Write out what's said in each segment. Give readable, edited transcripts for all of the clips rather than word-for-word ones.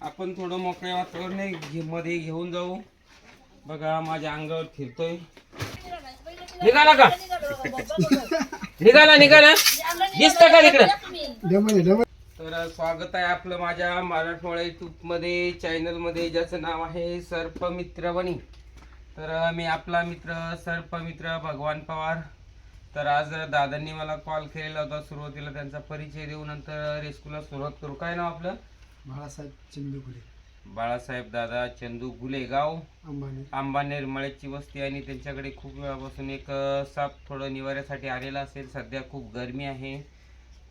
आपण थोडं मोकळ्या वातावरण मध्ये घेऊन जाऊ. बघा माझ्या अंगावर फिरतोय. निघाला का? निघाला दिसत का तिकडे? तर स्वागत आहे आपलं माझ्या मराठमोळा यूट्यूब मध्ये चॅनल मध्ये, ज्याचं नाव आहे सर्पमित्र वणी. तर मी आपला मित्र सर्पमित्र भगवान पवार. तर आज दादांनी मला कॉल केलेला होता. सुरुवातीला त्यांचा परिचय देऊ, नंतर रेस्क्यूला सुरुवात करू. काय नाव आपलं? बाळासाहेब चंदू गुले. बाळासाहेब दादा चंदू गुले, गाव अंबानेर. मळ्याची वस्ती. आणि त्यांच्याकडे खूप वेळापासून एक साप थोडं निवाऱ्यासाठी आलेला असेल. सध्या खूप गरमी आहे.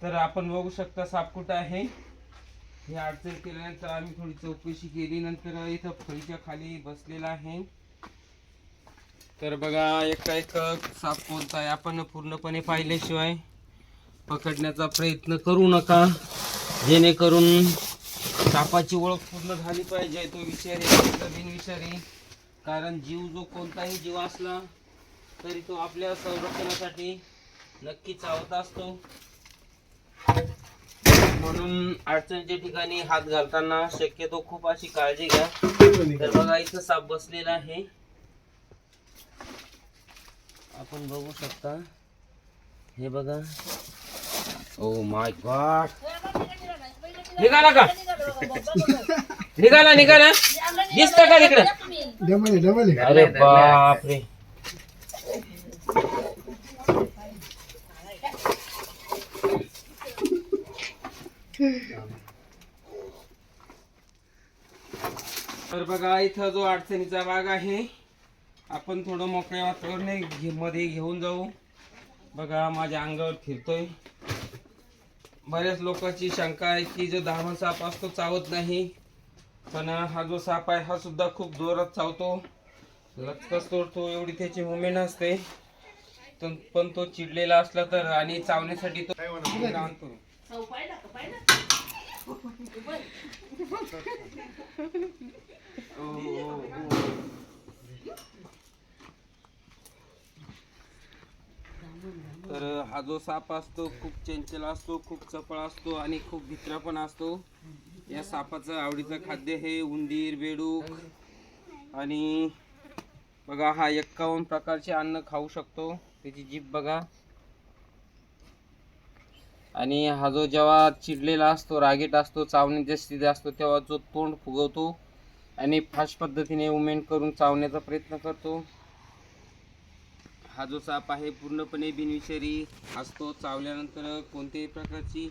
तर आपण बघू शकता साप कुठं आहे. हे अडचण केल्यानंतर आम्ही थोडी चौकशी केली. नंतर इथं फळीच्या खाली बसलेला आहे. तर बघा एक साप कोणता आहे आपण पूर्णपणे पाहिल्याशिवाय पकडण्याचा प्रयत्न करू नका, जेणेकरून सापाची ओळख पूर्ण झाली पाहिजे. तो विषारी बिनविषारी, कारण जीव जो कोणताही जीव असला तरी तो आपल्या संरक्षणासाठी नक्की चावत असतो. म्हणून अडचणीच्या ठिकाणी हात घालताना शक्यतो खूप अशी काळजी घ्या. तर बघा इथं साप बसलेला आहे, आपण बघू शकता. हे बघा. ओ माय गॉड, निघाला का? निघाला दिसत का तिकडे? अरे बापरे. तर बघा इथं जो अडचणीचा भाग आहे, आपण थोडं मोकळ्या वातावरण मध्ये घेऊन जाऊ. बघा माझ्या अंगावर फिरतोय. बऱ्याच लोकांची शंका आहे की जो धामण साप असतो चावत नाही, पण हा जो साप आहे हा सुद्धा खूप जोरात चावतो, लचकच तोडतो. एवढी त्याची मुवमेंट असते. पण तो चिडलेला असला तर आणि चावण्यासाठी तो आणतो. तर हा जो साप असतो खूप चंचल असतो, खूप चपळ असतो आणि खूप भित्रा पण असतो. या सापाचं आवडीचं खाद्य हे उंदीर, बेडूक आणि बघा हा 51 प्रकारचे अन्न खाऊ शकतो. त्याची जीभ बघा. आणि हा जो जेव्हा चिडलेला असतो, रागीट असतो, चावण्याच्या स्थितीत असतो, तेव्हा जो तोंड फुगवतो आणि फास्ट पद्धतीने मुवमेंट करून चावण्याचा प्रयत्न करतो. हा जो साप आहे पूर्णपणे बिनविषारी असतो. चावल्यानंतर कोणत्याही प्रकारची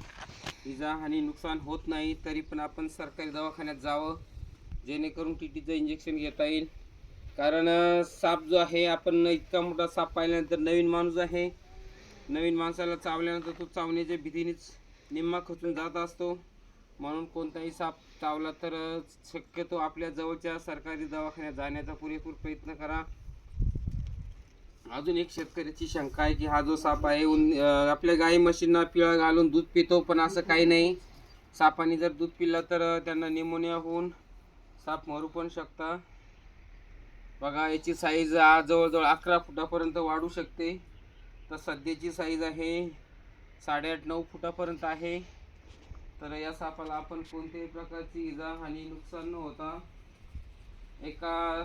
इजा आणि नुकसान होत नाही. तरी पण आपण सरकारी दवाखान्यात जावं, जेणेकरून टीटीचं इंजेक्शन घेता येईल. कारण साप जो आहे, आपण इतका मोठा साप पाहिल्यानंतर नवीन माणूस आहे, नवीन माणसाला चावल्यानंतर तो चावण्याच्या भीतीनेच निम्मा खचून जात असतो. म्हणून कोणताही साप चावला तर शक्यतो आपल्या जवळच्या सरकारी दवाखान्यात जाण्याचा पुरेपूर प्रयत्न करा. अजून एक शेतकऱ्याची शंका आहे की हा जो साप आहे आपल्या गाई म्हशींना पिळा घालून दूध पितो, पण असं काही नाही. सापाने जर दूध पिलं तर त्यांना निमोनिया होऊन साप मरू पण शकता. बघा याची साईज जवळजवळ 11 फुटापर्यंत वाढू शकते. तर सध्याची साईज आहे 8.5-9 फुटापर्यंत आहे. तर या सापाला आपण कोणत्याही प्रकारची इजा आणि नुकसान न होता एका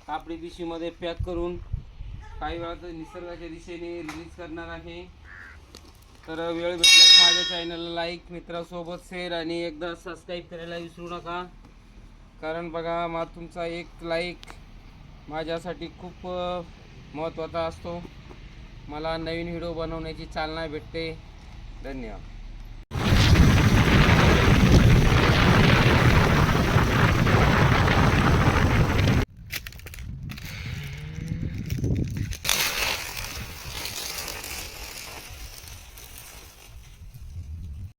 कापडी पिशवीमध्ये पॅक करून काही वेळात निसर्गाच्या दिशेने रिलीज करणार आहे. तर वेळ भेटल्यास माझ्या चॅनलला लाईक, मित्रासोबत शेअर आणि एकदा सबस्क्राईब करायला विसरू नका. कारण बघा तुमचा एक लाईक माझ्यासाठी खूप महत्त्वाचा असतो. मला नवीन व्हिडिओ बनवण्याची चालना भेटते. धन्यवाद.